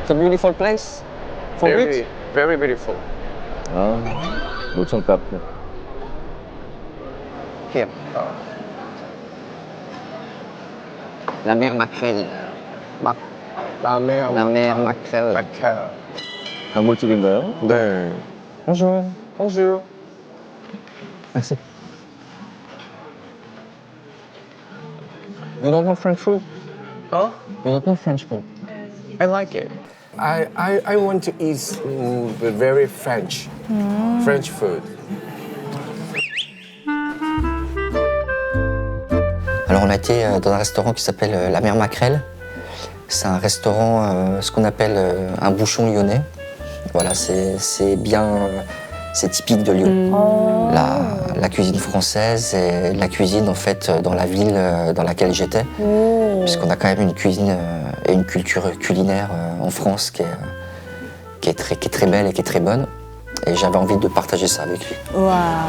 It's a beautiful place. For Very, it. very beautiful. 아, 노천 카페. Here. La mer Makrel. 라메 La mer Makrel. 마카. 단골집인가요? 네. Bonjour. Bonjour. Merci. You don't know French food? Huh? You don't know French food? I like it. I want to eat very French. French food. Alors on a été dans un restaurant qui s'appelle La Mer Makrel. C'est un restaurant, ce qu'on appelle un bouchon lyonnais. Voilà, c'est bien, c'est typique de Lyon. La cuisine française et la cuisine en fait dans la ville dans laquelle j'étais. Puisqu'on a quand même une cuisine et une culture culinaire en France qui est très belle et qui est très bonne. Et j'avais envie de partager ça avec lui. 와.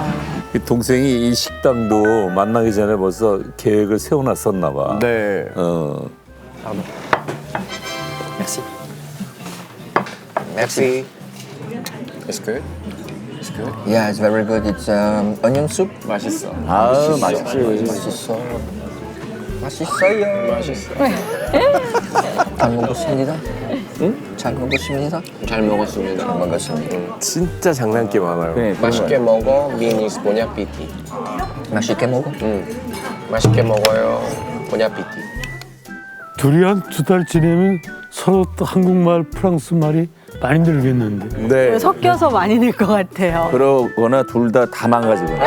이 동생이 이 식당도 만나기 전에 벌써 계획을 세워놨었나 봐. 네. Merci. Merci. It's good. It's good. Yeah, it's very good. It's onion soup. 맛있어. 아, 맛있지. 맛있어. 맛있어요. 맛있어. 잘 먹었습니다. 응? 잘 먹었습니다. 잘 먹었습니다. 잘 먹었습니다. 진짜 장난기 많아요. 그래, 맛있게 먹어. 미니스 보냐피티. 맛있게 먹어. 맛있게 먹어요. 보냐피티. 둘이 한 2달 지내면 서로 또 한국말, 프랑스 말이 많이 늘겠는데. 네. 섞여서 많이 늘 것 같아요. 그러거나 둘 다 망가지거나.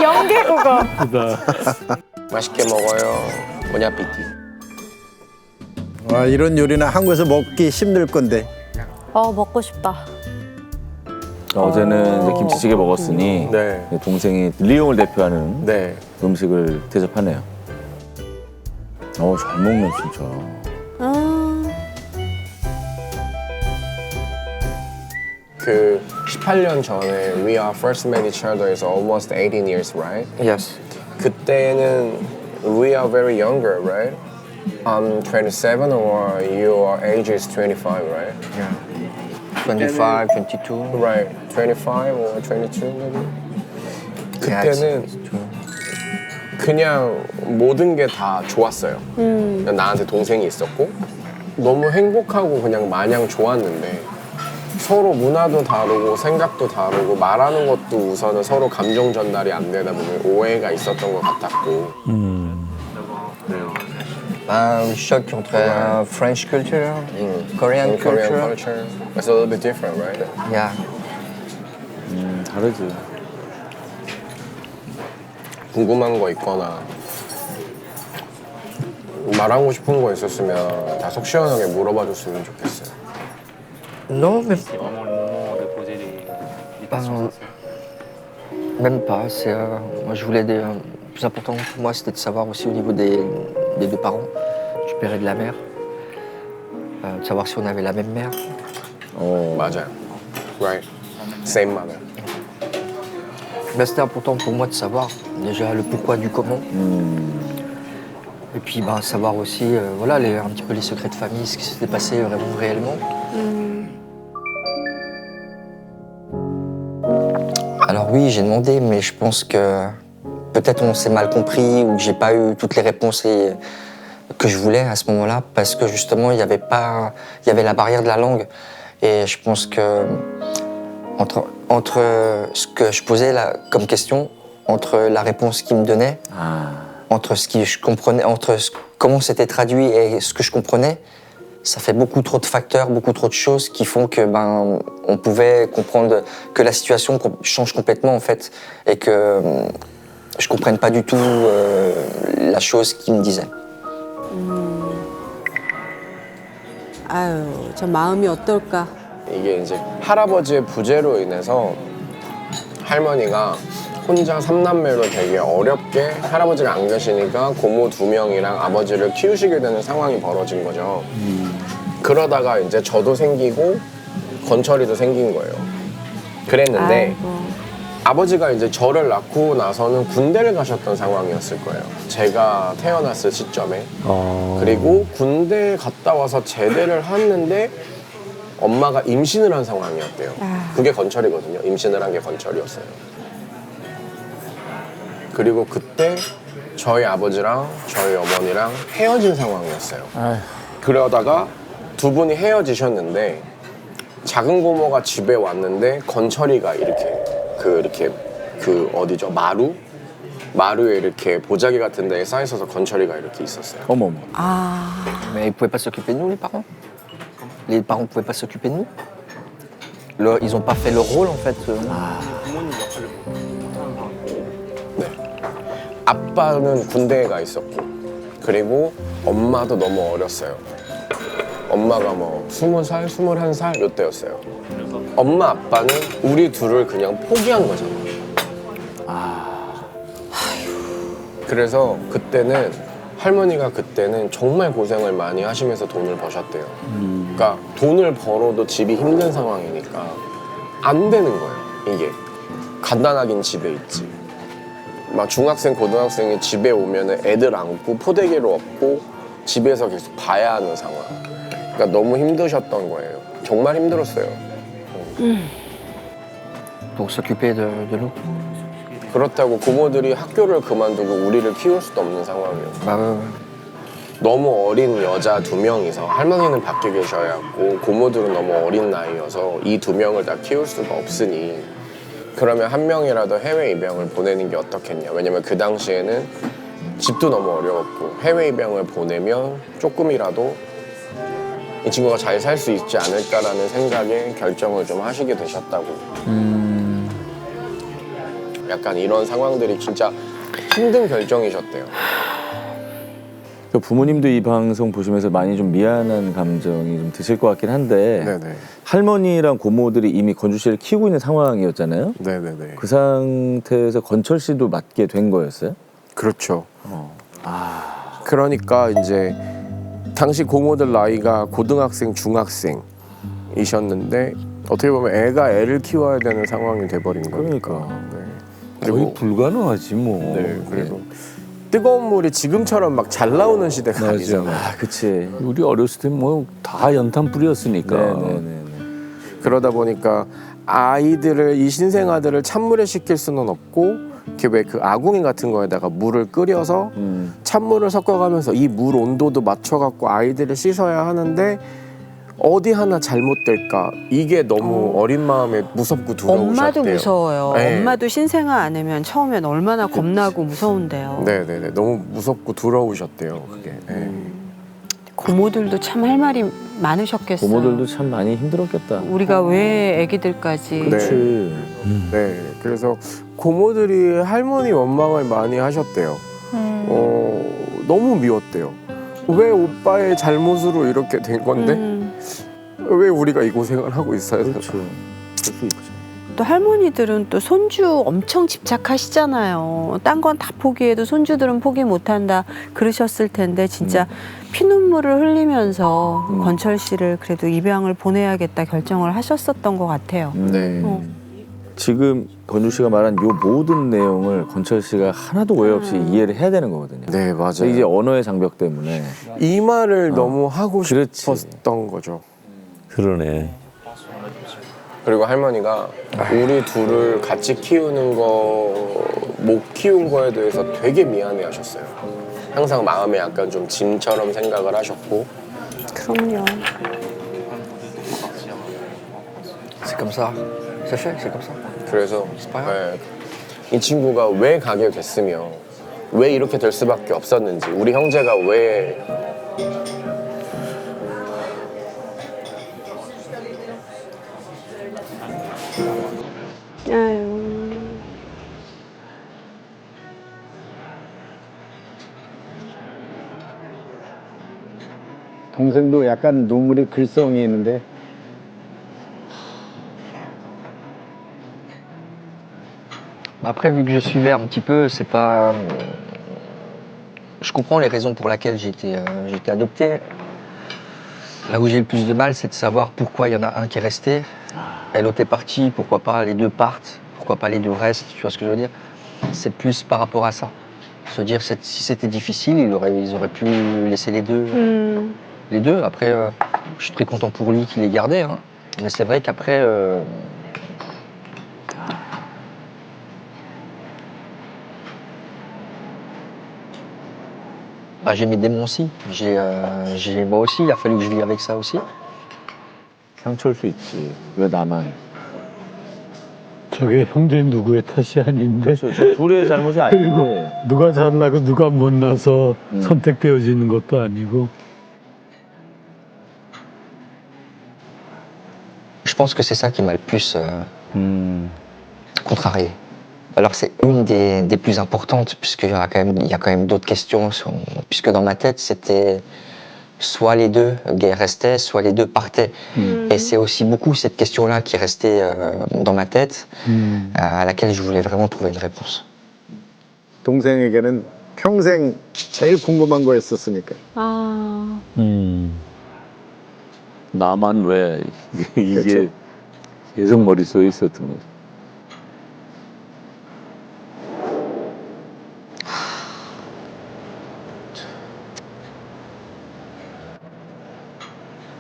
연계국어. 맛있게 먹어요. 보냐피티. 와, 이런 요리는 한국에서 먹기 힘들 건데. 먹고 싶다. 어제는 이제 김치찌개 먹었으니 네. 동생이 리옹을 대표하는 네. 음식을 대접하네요. 잘 먹네 진짜. 그 18년 전에 we are first met each other is almost 18 years, right? Yes. 그때는 we are very younger, right? I'm 27 or your age is 25, right? 25, 22. Right, 25 or 22 maybe? 그때는 그냥 모든 게 다 좋았어요. 그냥 나한테 동생이 있었고 너무 행복하고 그냥 마냥 좋았는데 서로 문화도 다르고 생각도 다르고 말하는 것도 우선은 서로 감정 전달이 안 되다 보면 오해가 있었던 것 같았고 Choc entre French culture, Korean Korean culture. culture it's a little bit different, right? Yeah. 다르지. 궁금한 거 있거나 말하고 싶은 거 있었으면 다 속 시원하게 물어봐 줬으면 좋겠어요. Non, mais même pas. Moi, je voulais le plus important pour moi, c'était de savoir aussi au niveau des deux parents, du père et de la mère, de savoir si on avait la même mère. 맞아요. Right. Same mother. Mais c'était important pour moi de savoir déjà le pourquoi du comment. Et puis savoir aussi voilà, un petit peu les secrets de famille, ce qui s'était passé vraiment réellement. Alors oui, j'ai demandé, mais je pense que peut-être on s'est mal compris ou que j'ai pas eu toutes les réponses que je voulais à ce moment-là, parce que justement il y avait la barrière de la langue, et je pense que entre ce que je posais là, comme question, entre la réponse qu'il me donnait, entre ce que je comprenais, comment c'était traduit et ce que je comprenais, ça fait beaucoup trop de facteurs, beaucoup trop de choses qui font que on pouvait comprendre que la situation change complètement en fait, et que je comprenne pas du tout la chose qu'il me disait. 아유, 저 마음이 어떨까? 이게 이제 할아버지의 부재로 인해서 할머니가 혼자 3남매로 되게 어렵게 할아버지가 안 계시니까 고모 2명이랑 아버지를 키우시게 되는 상황이 벌어진 거죠. 그러다가 이제 저도 생기고 건철이도 생긴 거예요. 그랬는데 아이고. 아버지가 이제 저를 낳고 나서는 군대를 가셨던 상황이었을 거예요. 제가 태어났을 시점에. 그리고 군대 갔다 와서 제대를 했는데 엄마가 임신을 한 상황이었대요. 그게 건철이거든요. 임신을 한 게 건철이었어요. 그리고 그때 저희 아버지랑 저희 어머니랑 헤어진 상황이었어요. 그러다가 두 분이 헤어지셨는데 작은 고모가 집에 왔는데 건철이가 이렇게 그 어디죠? 마루에 이렇게 보자기 같은 데에 쌓여 있어서 건철이가 이렇게 있었어요. 어머머. Mais ils pouvaient pas s'occuper de nous, les parents. Les parents pouvaient pas s'occuper de nous. Ils ont pas fait leur rôle en fait. 네. 아빠는 군대에 가 있었고 그리고 엄마도 너무 어렸어요. 엄마가 뭐 20살, 21살 요때였어요. 엄마 아빠는 우리 둘을 그냥 포기한 거잖아요. 그래서 그때는 할머니가 그때는 정말 고생을 많이 하시면서 돈을 버셨대요. 그러니까 돈을 벌어도 집이 힘든 상황이니까 안 되는 거예요. 이게 간단하긴 집에 있지. 막 중학생, 고등학생이 집에 오면은 애들 안고 포대기로 업고 집에서 계속 봐야 하는 상황. 그러니까 너무 힘드셨던 거예요. 정말 힘들었어요. Pour s'occuper de nous. 그렇다고 고모들이 학교를 그만두고 우리를 키울 수도 없는 상황이에요. Bah ouais. 너무 어린 여자 2명이서 할머니는 밖에 계셔야 하고 고모들은 너무 어린 나이여서 이 2명을 다 키울 수가 없으니 그러면 한 명이라도 해외 입양을 보내는 게 어떻겠냐. 왜냐면 그 당시에는 집도 너무 어려웠고 해외 입양을 보내면 조금이라도 이 친구가 잘 살 수 있지 않을까라는 생각에 결정을 좀 하시게 되셨다고. 약간 이런 상황들이 진짜 힘든 결정이셨대요. 그 부모님도 이 방송 보시면서 많이 좀 미안한 감정이 좀 드실 것 같긴 한데 네네. 할머니랑 고모들이 이미 건주 씨를 키우고 있는 상황이었잖아요. 네네네. 그 상태에서 건철 씨도 맡게 된 거였어요? 그렇죠. 그러니까 이제 당시 고모들 나이가 고등학생, 중학생이셨는데 어떻게 보면 애가 애를 키워야 되는 상황이 돼버린 거니까. 네. 거의 그리고 불가능하지 뭐. 네, 그리고 뜨거운 물이 지금처럼 막 잘 나오는 시대가 아니잖아요. 아, 그치. 우리 어렸을 때 뭐 다 연탄 뿌렸으니까. 네네네. 그러다 보니까 아이들을 이 신생아들을 찬물에 식힐 수는 없고 이렇게 왜 그 아궁이 같은 거에다가 물을 끓여서 찬물을 섞어가면서 이 물 온도도 맞춰갖고 아이들을 씻어야 하는데 어디 하나 잘못될까 이게 너무 어린 마음에 무섭고 두려우셨대요. 엄마도 무서워요. 네. 엄마도 신생아 아니면 처음엔 얼마나 겁나고 무서운데요. 네네네 너무 무섭고 두려우셨대요 그게. 네. 고모들도 참 할 말이 많으셨겠어요. 고모들도 참 많이 힘들었겠다. 우리가 왜 애기들까지. 네. 그치. 네, 그래서 고모들이 할머니 원망을 많이 하셨대요. 너무 미웠대요. 왜 오빠의 잘못으로 이렇게 된 건데 왜 우리가 이 고생을 하고 있어야 되나? 그렇죠. 그럴 수 있죠. 또 할머니들은 또 손주 엄청 집착하시잖아요. 딴 건 다 포기해도 손주들은 포기 못한다 그러셨을 텐데 진짜 피눈물을 흘리면서 건철 씨를 그래도 입양을 보내야겠다 결정을 하셨었던 것 같아요. 네. 지금 건주 씨가 말한 요 모든 내용을 건철 씨가 하나도 오해 없이 이해를 해야 되는 거거든요. 네, 맞아요. 이제 언어의 장벽 때문에. 이 말을 너무 하고 그렇지. 싶었던 거죠. 그러네. 그리고 할머니가 우리 둘을 같이 키우는 거 못 키운 거에 대해서 되게 미안해 하셨어요. 항상 마음에 약간 좀 짐처럼 생각을 하셨고. 그럼요. C'est comme ça. Sachez, c'est comme ça. 그래서 네, 이 친구가 왜 가게 됐으며 왜 이렇게 될 수밖에 없었는지 우리 형제가 왜 동생도 약간 눈물이 글썽이 있는데 Après, vu que je suivais un petit peu, c'est pas. Je comprends les raisons pour lesquelles j'ai été adopté. Là où j'ai le plus de mal, c'est de savoir pourquoi il y en a un qui est resté et l'autre est parti. Pourquoi pas les deux partent? pourquoi pas les deux restent, tu vois ce que je veux dire? C'est plus par rapport à ça. Se dire, si c'était difficile, ils auraient pu laisser les deux. Les deux, après, je suis très content pour lui qu'il les gardait, hein. Mais c'est vrai qu'après... bah, j'ai mes démons aussi. Moi aussi, il a fallu que je vive avec ça aussi. 상처일 수 있지. 왜 나만? 저게 형제 누구의 탓이 아닌데 그렇죠. 저 둘의 잘못이 아닌데. 누가 잘나고 누가 못나서 선택되어지는 것도 아니고. Je pense que c'est ça qui m'a le plus contrarié. Alors c'est une des plus importantes, puisqu'il y a quand même d'autres questions, puisque dans ma tête c'était soit les deux restaient, soit les deux partaient. Et c'est aussi beaucoup cette question-là qui restait dans ma tête, à laquelle je voulais vraiment trouver une réponse. 동생에게는 평생 제일 궁금한 거였었으니까. 아, 나만 왜 이게 그렇죠. 계속 머릿속에 있었던 거죠.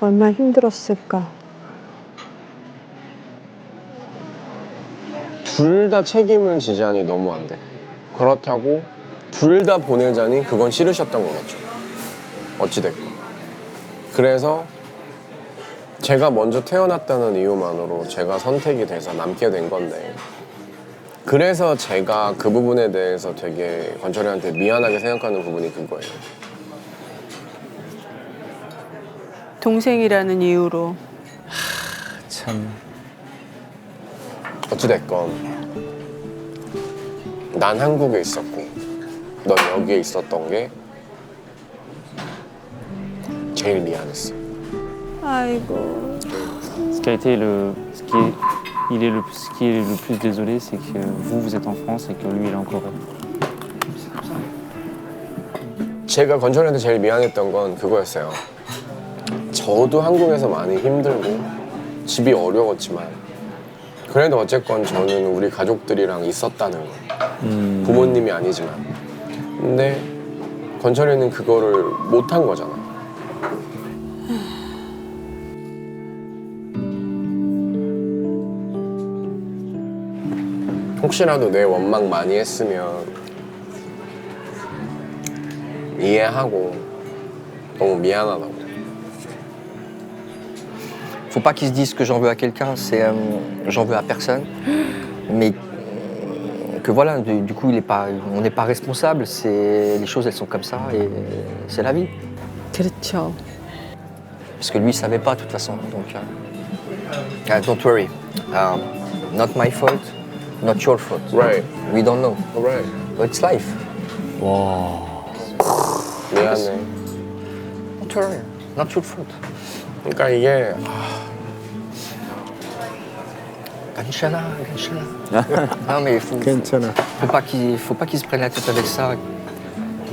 얼마나 힘들었을까. 둘 다 책임을 지자니 너무 안 돼. 그렇다고 둘 다 보내자니 그건 싫으셨던 거겠죠. 어찌됐건. 그래서 제가 먼저 태어났다는 이유만으로 제가 선택이 돼서 남게 된 건데, 그래서 제가 그 부분에 대해서 되게 건철이한테 미안하게 생각하는 부분이 그거예요. 동생이라는 이유로. 참. 어찌됐건 난 한국에 있었고 넌 여기에 있었던 게 제일 미안했어. 아이고. Ce qui est le plus désolé, c'est que vous êtes en France et que lui, il est en Corée. 제가 건철이한테 제일 미안했던 건 그거였어요. 저도 한국에서 많이 힘들고 집이 어려웠지만 그래도 어쨌건 저는 우리 가족들이랑 있었다는 거. 부모님이 아니지만. 근데 건철이는 그거를 못한 거잖아. 혹시라도 내 원망 많이 했으면 이해하고 너무 미안하다고. Faut pas qu'ils se disent que j'en veux à quelqu'un, j'en veux à personne. Mais que voilà, du coup, on n'est pas responsable, les choses elles sont comme ça et c'est la vie. 그렇죠. Parce que lui, il savait pas de toute façon. Donc, don't worry. Not my fault, not your fault. Right. We don't know. Right. But it's life. 미안해. Don't worry. Not your fault. 그러니까 이게 Ganchana. Non mais 괜찮아. faut pas qu'ils se prennent la tête avec ça.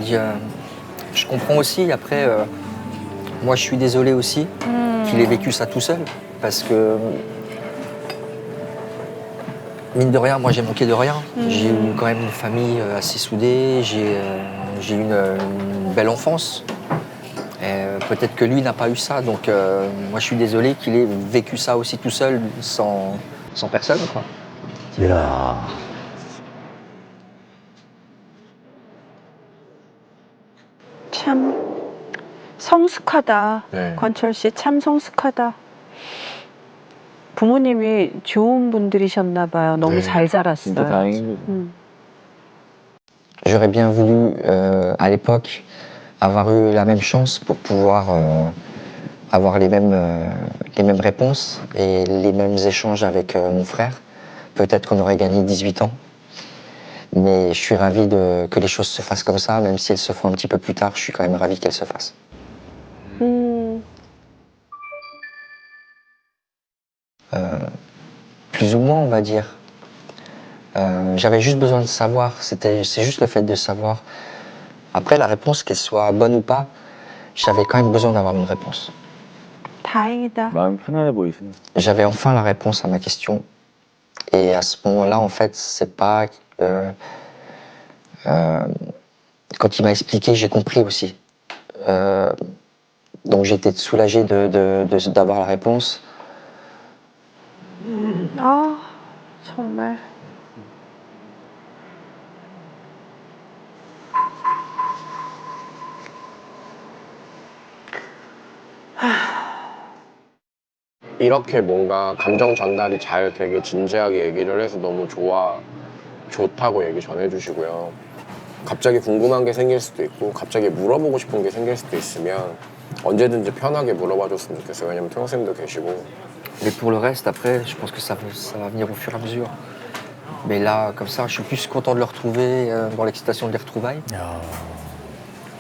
Je comprends aussi. Après, moi, je suis désolé aussi qu'il ait vécu ça tout seul, parce que mine de rien, moi, j'ai manqué de rien. J'ai eu quand même une famille assez soudée. J'ai eu une belle enfance. Peut-être que lui n'a pas eu ça, donc moi, je suis désolé qu'il ait vécu ça aussi tout seul, sans personne, quoi. 이야. 참 성숙하다. 네. 권철 씨 참 성숙하다. 부모님이 좋은 분들이셨나 봐요. 너무 네. 잘 자랐어요. 진짜 다행인 거죠. J'aurais bien voulu, à l'époque, avoir eu la même chance pour pouvoir avoir les mêmes réponses et les mêmes échanges avec mon frère. Peut-être qu'on aurait gagné 18 ans. Mais je suis ravi que les choses se fassent comme ça, même si elles se font un petit peu plus tard, je suis quand même ravi qu'elles se fassent. Plus ou moins, on va dire. J'avais juste besoin de savoir, c'est juste le fait de savoir. Après, la réponse, qu'elle soit bonne ou pas, j'avais quand même besoin d'avoir une réponse. 다행이다. 마음 편안해 보이시네. J'avais enfin la réponse à ma question. Et Et à ce moment-là, en fait, c'est pas que, quand il m'a expliqué, j'ai compris aussi. Donc j'étais soulagé d'avoir la réponse. 아, 정말. 이렇게 뭔가 감정 전달이 잘 되게 진지하게 얘기를 해서 너무 좋다고 얘기 전해주시고요. 갑자기 궁금한 게 생길 수도 있고 갑자기 물어보고 싶은 게 생길 수도 있으면 언제든지 편하게 물어봐 줬으면 좋겠어요. 왜냐면 태호쌤도 계시고. Mais pour le reste, après, je pense que ça va venir au fur et à mesure. Mais là, comme ça, je suis plus content de le retrouver dans l'excitation des retrouvailles.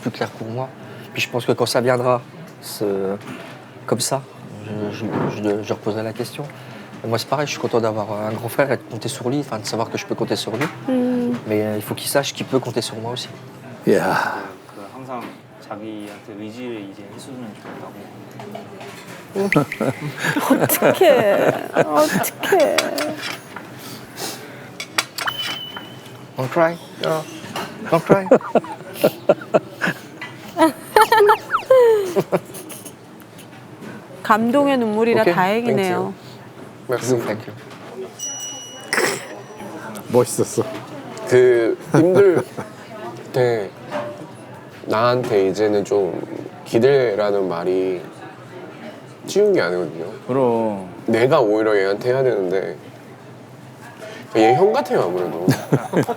Plus clair pour moi. Puis je pense que quand ça viendra, comme ça, je reposerai la question. Et moi, c'est pareil, je suis content d'avoir un grand frère et de compter sur lui, enfin de savoir que je peux compter sur lui. Mais il faut qu'il sache qu'il peut compter sur moi aussi. 야, 그 항상 자기한테 의지를 이제 해주면 좋다고. 어떡해. 어떡해. Don't cry. Don't cry. 감동의 눈물이라 오케이, 다행이네요. merci. Thank you. 멋있었어. 그 힘들 때 나한테 이제는 좀 기대라는 말이 쉬운 게 아니거든요. 그럼. 내가 오히려 얘한테 해야 되는데 얘 형 같아요 아무래도.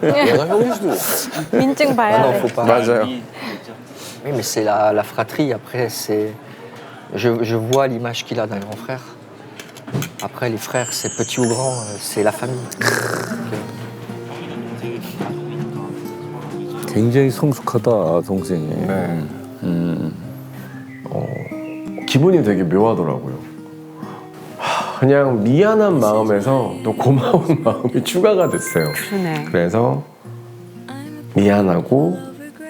얘가 형일 수도 있어. 인증 봐야 Non, 돼. faut pas. 맞아요. Oui, mais c'est la fratrie. Après, c'est. Je vois l'image qu'il a d'un grand frère. Après, les frères, c'est petit ou grand, c'est la famille. 굉장히 성숙하다 동생이. 네. 기분이 되게 묘하더라고요. 그냥 미안한 마음에서 또 고마운 마음이 추가가 됐어요. 그러네. 그래서 미안하고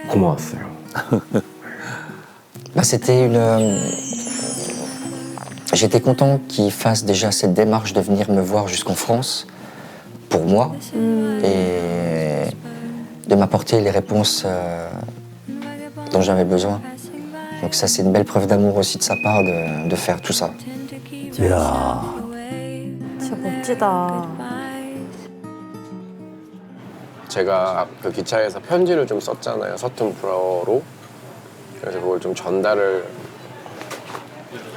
고마웠어요. Bah, c'était une. J'étais content qu'il fasse déjà cette démarche de venir me voir jusqu'en France, pour moi, et de m'apporter les réponses dont j'avais besoin. Donc ça, c'est une belle preuve d'amour aussi de sa part de faire tout ça. 야, 진짜 멋지다. 제가 그 기차에서 편지를 좀 썼잖아요. 서툰 불어로. 그래서 그걸 좀 전달을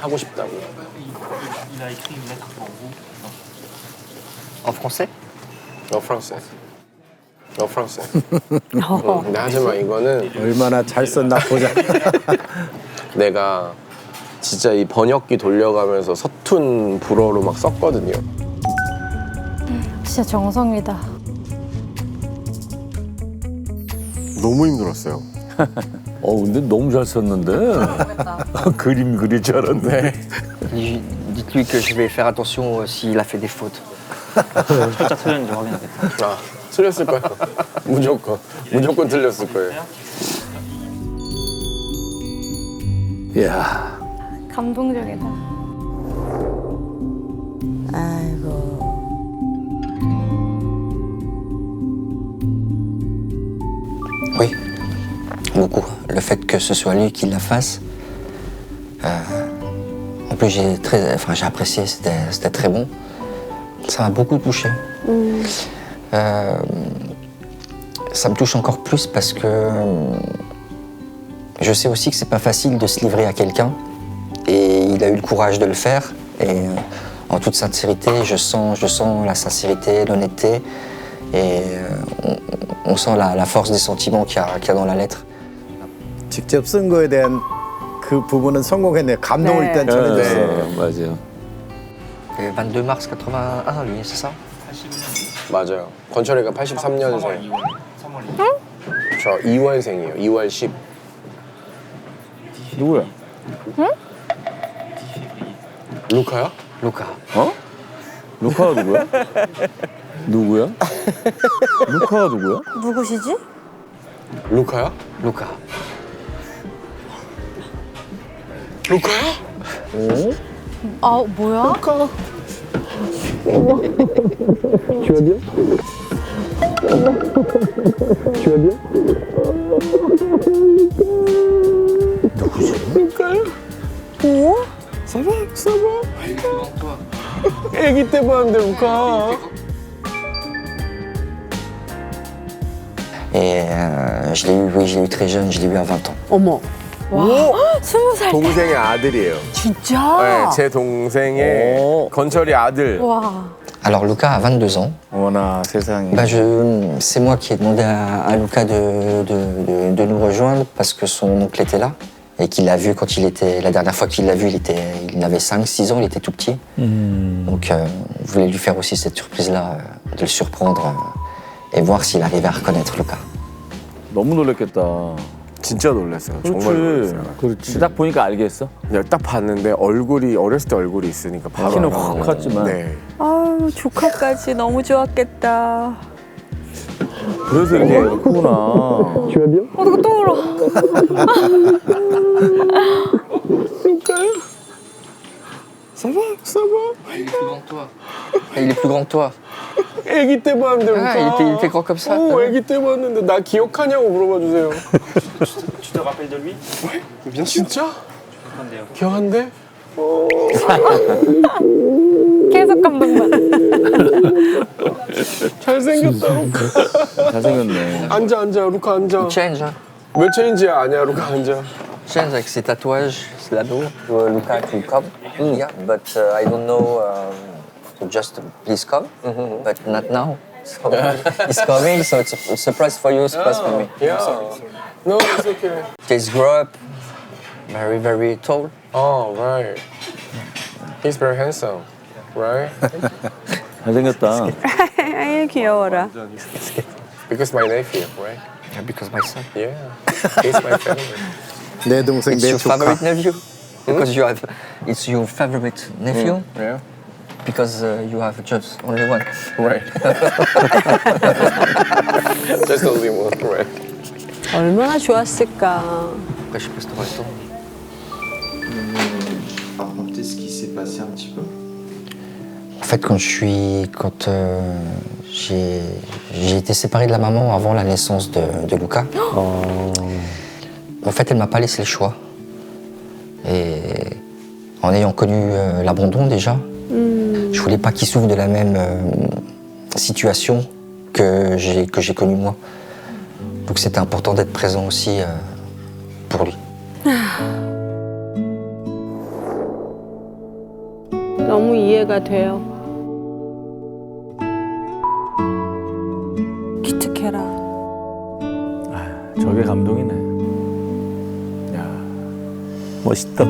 하고 싶다고. En français? 프랑스에. 프랑스에. 근데 하지만 이거는 얼마나 잘 썼나 보자. 내가 진짜 이 번역기 돌려가면서 서툰 불어로 막 썼거든요. 진짜 정성이다. 너무 힘들었어요. 근데 너무 잘 썼는데. 그림 그릴 줄 알았네. Dites-lui que je vais faire attention s'il a fait des fautes. 살짝 틀렸는지 확인하겠다. 아, 틀렸을 거예요. 무조건 틀렸을 거예요. 야, 감동적이다. 아이고. Oui, beaucoup. Le fait que ce soit lui qui la fasse. En plus, j'ai apprécié, c'était très bon. Ça m'a beaucoup touché. Ça me touche encore plus parce que je sais aussi que c'est pas facile de se livrer à quelqu'un. Et il a eu le courage de le faire. Et en toute sincérité, je sens la sincérité, l'honnêteté. Et on sent la force des sentiments qu'il y a dans la lettre. 직접 쓴 거에 대한 그 부분은 성공했네요. 감동을 네. 일단 전해줬어요. 네, 맞아요. Le 22 mars 81, lui, c'est ça? 맞아요. 건철이가 83년생. 저 2월생이에요. 2월 10. 누구야? 루카야? Luca. 어? 루카가 누구야? 누구야? 루카가 누구야? 누구시지? 루카야? Luca. 루카야? 아 뭐야? 애기 때 봤는데 루카. Et je l'ai eu, oui, je l'ai eu très jeune, je l'ai eu à 20 ans. 어머. 와, 20살 때. 동생의 아들이에요. 진짜? 네, 제 동생의 오. 건철이 아들. 와. Alors Luca a 22 ans. 어머나 세상에. Bah, c'est moi qui ai demandé à Luca de nous rejoindre parce que son oncle était là et qu'il l'a vu quand il était. La dernière fois qu'il l'a vu, il avait 5-6 ans, il était tout petit. Donc on voulait lui faire aussi cette surprise-là, de le surprendre et voir s'il arrivait à reconnaître Luca. 너무 놀랐겠다. 진짜 놀랐어요. 정말 놀랐어요. 그렇지. 딱 보니까 알겠어? 그냥 딱 봤는데 얼굴이 어렸을 때 얼굴이 있으니까 바로 키는 알아요. 확 컸지만. 네. 아유, 조카까지 너무 좋았겠다. 그래서 이렇게 크구나. 어떡해, 또 울어. Il est plus grand que toi. 애기 때 봤는데 루카. il était grand comme ça. 오, 애기 때 봤는데 나 기억하냐고 물어봐 주세요. Tu te rappelles de lui? bien 진짜? 기억한대? 계속 감동만. 잘생겼다 루카. 잘생겼네. 앉아 루카 앉아. Change, hein. 몇 체인지야 아니야 루카 앉아. Change avec ses tatouages, c'est là-haut. Luca, tu come? Yeah, but I don't know. So just please come, but not now. So he's coming, so it's a surprise for you, surprise for me. Yeah. No, it's okay. He's grow up, very, very tall. Oh, right. He's very handsome, right? 잘생겼다. 아유, 귀여워라. Because my nephew, right? Yeah, because my son. Yeah. He's my favorite. 내 동생 It's 내 your 조카. favorite nephew? Because you have, it's your favorite nephew? Yeah. Because you have just only one. Right. Just only one, right? 얼마나 좋았을까. Après, je sais pas si t'auras le temps. Raconter ce qui s'est passé un petit peu. En fait, j'ai été séparé de la maman avant la naissance de Luca. En fait, elle m'a pas laissé le choix. Et en ayant connu l'abandon déjà, je voulais pas qu'il souffre de la même situation que j'ai connue moi. Donc c'était important d'être présent aussi pour lui. 너무 이해가 돼요. 기특해라. 저게 감동이네. 야, 멋있다.